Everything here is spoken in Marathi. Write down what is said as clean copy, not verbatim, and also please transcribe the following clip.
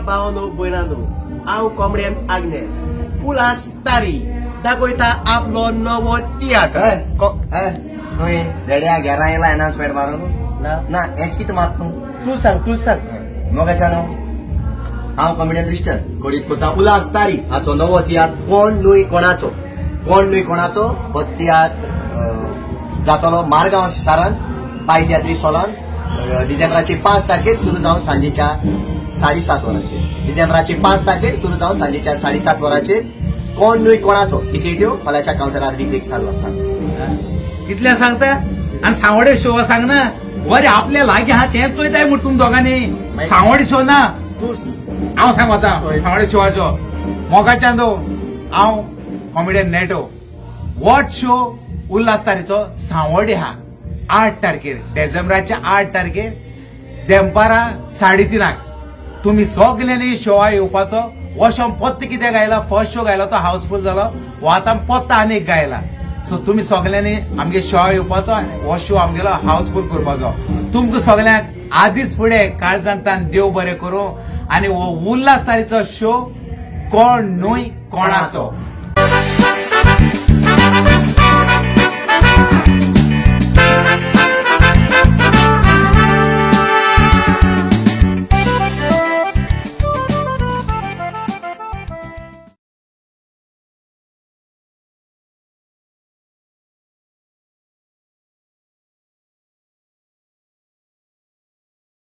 भावांनो भयणांनो हांव कॉमेडियन आग्ने उल्हास तारी दाखयता आपलो नवो तियात्र नुय रेड्या घेरा येयला अनाउन्समेंट मारून ना हेच कितें मात तू सांग मोगाच्या न्हू हांव कॉमेडियन रिश्टर घडीत कोता उल्हास तारी हाचो नवो तियात्र कोण न्हूय कोणाचो हो तियात्र जातलो मारगांव शारांत पाय तियात्री सोलान डिसेंबराचे 5 तारखेर सुरू जावन सांजेच्या 7:30 वरांचेर डिसेंबराचे 5 तारखेर सुरू जावन सांजेच्या 7:30 वरांचेर कोण न्हूय कोणाचो तिकेट्यो हॉलाच्या काउंटरार विक्रेक चालू आसा कितल्या सांगता आणि सांवडे शो सांग ना वरे आपल्या लागी हा तेच चोयताय म्हण तुम दोगांनी सांवडे शो ना तू हांव सांगता सांवडे शोवाचो मोगाच्यान दो हांव comedian Neto what show Ulhas तारीचो सांवडे हा 8 तारखेर डिसेंबराच्या 8 तारखेर देंपारा 3:30 तुम्ही सगल्यांनी शोवा येवपाचो हो शो पत्त कितें गायला फर्स्ट शो गायला तो हाऊसफुल जालो हो आतां पत्त आनीक गायला सो तुम्ही सगल्यांनी आमगे शो येवपाचो हो शो आमगेलो हाऊसफुल करपाचो तुमकां सगल्यांक आदीच फुडें काळजांतान देव बरें करूं आनी हो उल्हास तारीचो शो कोण न्हूय कोणाचो